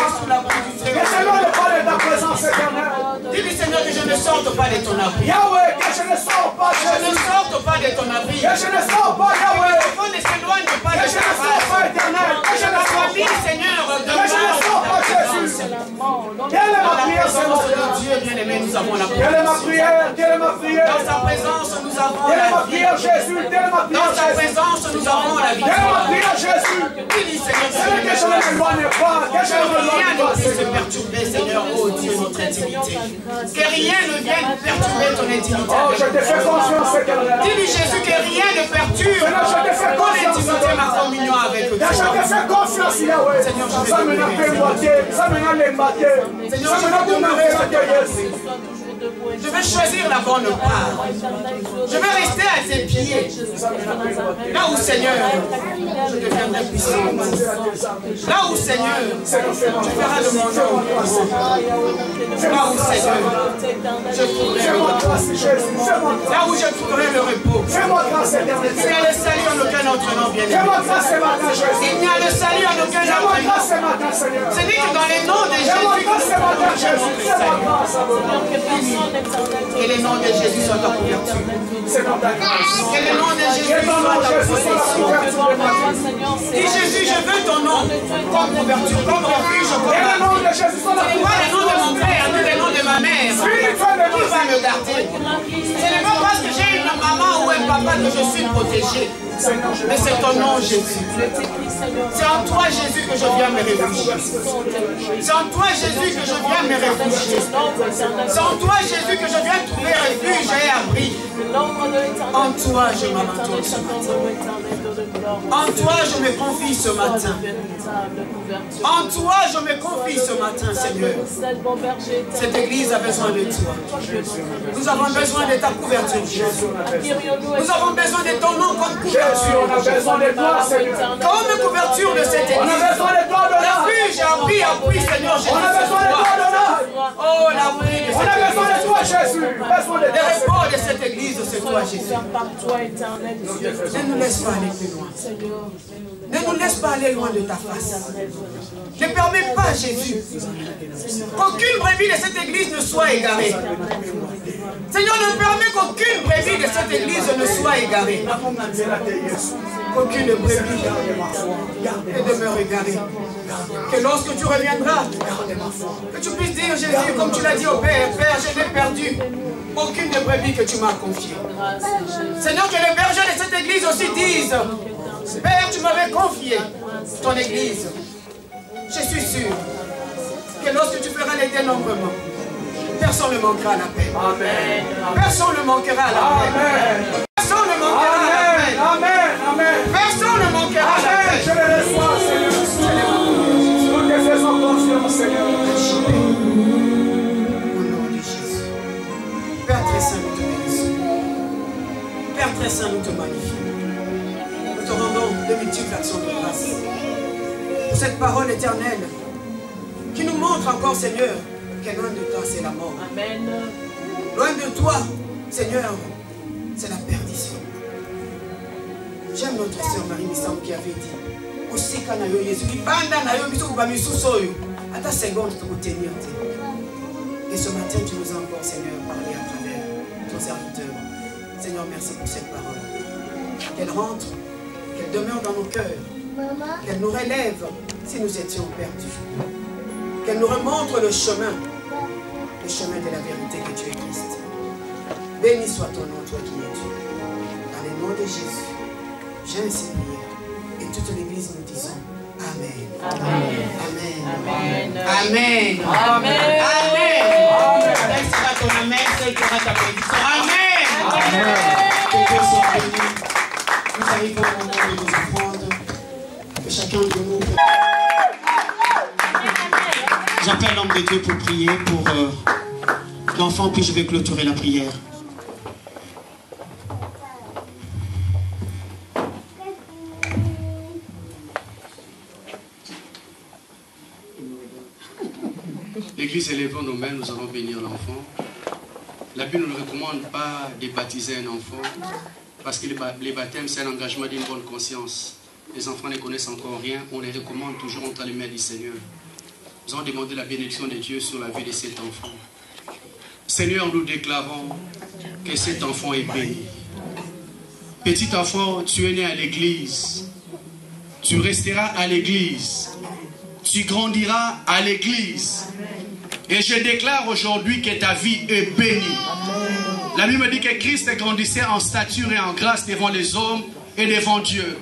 Que s'éloigne pas de ta présence éternelle. Dis-lui, Seigneur, que je ne sorte pas de ton abri. Yahweh, que je ne sorte pas. Je ne sorte pas de ton abri. Que je ne sorte pas, Yahweh. Que mon ne s'éloigne pas de que je ne sorte pas, éternel. Que je ne sois mis, Seigneur, de que je ne sorte pas, Jésus. Quelle est ma prière présence de Dieu bien-aimé, nous avons la Quelle est ma prière? Quelle est ma prière? Dans sa présence, nous avons Quelle est ma la vie. prière, Jésus? Quelle est ma prière, Dans sa Jésus? présence, nous avons la Quelle est ma victoire. prière, Jésus? Dis, Seigneur, Seigneur, que je ne m'éloigne pas. Que je ne que rien m'éloigne ne pas, puisse Seigneur. perturber, Seigneur, oh Dieu, notre intimité. Que rien ne vienne perturber ton intimité. Oh, je te fais confiance, Seigneur. Dis-lui, Jésus, que rien ne perturbe Seigneur, je te fais ton confiance, intimité, ma communion avec Je toi. te fais confiance, Yahweh. Seigneur, je vais Ça me n'a pas boité. Ça me n'a pas boité. Seigneur, Ça me n'a pas boité. Je vais choisir la bonne part. Je vais rester à tes pieds. Là où, Seigneur, je deviendrai puissant. Là où, Seigneur, tu feras de mon nom. Là où, Seigneur, je trouverai le repos. Là où je trouverai le repos. Fais-moi grâce, éternel. Il n'y a le salut en aucun autre nom, bien aimé. Fais-moi grâce ce matin, Jésus. Il n'y a le salut en aucun Fais-moi autre nom. grâce ce matin, Seigneur. Ce n'est que dans les noms de Fais-moi Jésus grâce ce matin, que Jésus. nous Fais-moi avons grâce, Seigneur. que les noms de Jésus soient en couverture. C'est dans ta grâce. Que les noms de Jésus Que ton soient nom, en Jésus, soit la possession. couverture de ma vie. Dis Jésus, je veux ton nom comme couverture, comme refuge, comme Que le nom de Jésus soit la ce n'est pas le nom de mon père, ni le nom de ma mère. Qui va me garder? Ce n'est pas parce que j'ai une maman ou un papa que je suis protégé. Mais c'est ton nom, Jésus. C'est en toi, Jésus, que je viens me réfugier. C'est en toi, Jésus, que je viens me réfugier. C'est en toi, Jésus, que je viens trouver refuge et abri. En toi, je m'abandonne ce matin. En toi, je me confie ce matin. En toi, je me confie ce matin, Seigneur. Cette église a besoin de toi. Nous avons besoin de ta couverture, Jésus. Nous avons besoin de ton nom comme couverture. Jésus, on a besoin de toi, Seigneur. Comme couverture de cette On a église. besoin de toi, Donald. Refuge, appui, Seigneur Jésus. On a besoin de toi, Donald. Oh, l'abri de On cette a besoin de église. toi, Jésus. Besoin de Le toi, repos de cette église, c'est toi, Jésus. Ne nous laisse pas aller plus loin. Ne nous laisse pas aller loin de ta face. Ne permets pas, Jésus, qu'aucune brebis de cette église ne soit égarée. Seigneur, ne permets qu'aucune brebis de cette église ne soit égarée. Qu'aucune brebis ne demeure égarée. Que lorsque tu reviendras, que tu puisses dire, Jésus, comme tu l'as dit au Père, Père, je n'ai perdu aucune des brebis que tu m'as confiées. Seigneur, que les bergers de cette église aussi disent, Père, tu m'avais confié ton église. Je suis sûr que lorsque tu feras les dénombrements, personne ne manquera à la paix. Amen. Personne ne manquera à la paix. Amen. Personne ne manquera à la paix. Amen. Amen. Personne ne manquera à la Amen. paix. Je le reçois, Seigneur. Nous te faisons confiance, Seigneur. Au nom de Jésus. Père très saint, nous te bénissons. Père très saint, nous te magnifions. Nous te rendons de multiples actions de grâce pour cette parole éternelle qui nous montre encore, Seigneur, que loin de toi, c'est la mort. Amen. Loin de toi, Seigneur, c'est la perdition. J'aime notre sœur Marie Missam qui avait dit aussi quand nayo Jésus banda nayo biso kuba misusu oyo ata seconde pour tenir. Et ce matin tu nous as encore, Seigneur, parlé à travers ton serviteur. Seigneur, merci pour cette parole. Qu'elle rentre, qu'elle demeure dans nos cœurs, qu'elle nous relève si nous étions perdus. Qu'elle nous remontre le chemin de la vérité que tu es Christ. Béni soit ton nom, toi qui es Dieu. Dans le nom de Jésus, j'ai ainsi prié. Et toute l'église nous disons Amen. Amen. Amen. Amen. Amen. Amen. Amen. Quel sera ton amen, quelle sera ta bénédiction. Amen. Que Dieu soit béni. Nous arrivons au moment de nous apprendre. Que chacun de nous. J'appelle l'homme de Dieu pour prier pour l'enfant, puis je vais clôturer la prière. L'église élevant nos mains, nous allons bénir l'enfant. La Bible ne recommande pas de baptiser un enfant parce que les baptêmes, c'est un engagement d'une bonne conscience. Les enfants ne connaissent encore rien, on les recommande toujours entre les mains du Seigneur. Nous allons demander la bénédiction de Dieu sur la vie de cet enfant. Seigneur, nous déclarons que cet enfant est béni. Petit enfant, tu es né à l'église. Tu resteras à l'église. Tu grandiras à l'église. Et je déclare aujourd'hui que ta vie est bénie. La Bible me dit que Christ grandissait en stature et en grâce devant les hommes et devant Dieu.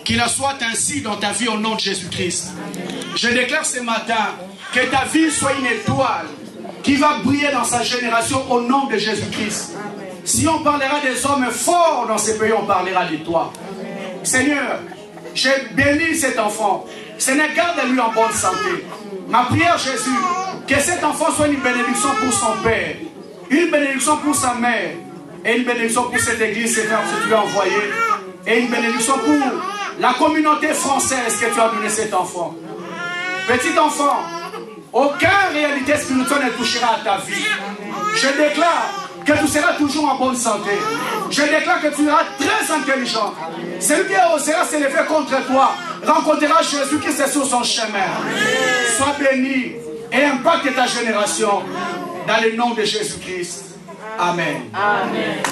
Qu'il en soit ainsi dans ta vie au nom de Jésus-Christ. Je déclare ce matin que ta vie soit une étoile qui va briller dans sa génération au nom de Jésus-Christ. Si on parlera des hommes forts dans ce pays, on parlera de toi. Seigneur, je bénis cet enfant. Seigneur, garde-lui en bonne santé. Ma prière, Jésus, que cet enfant soit une bénédiction pour son père, une bénédiction pour sa mère, et une bénédiction pour cette église, Seigneur, que tu lui as envoyé, et une bénédiction pour la communauté française que tu as donné cet enfant. Petit enfant, aucune réalité spirituelle ne touchera à ta vie. Je déclare que tu seras toujours en bonne santé. Je déclare que tu seras très intelligent. Celui qui osera s'élever contre toi rencontrera Jésus-Christ sur son chemin. Sois béni et impacte ta génération dans le nom de Jésus-Christ. Amen. Amen.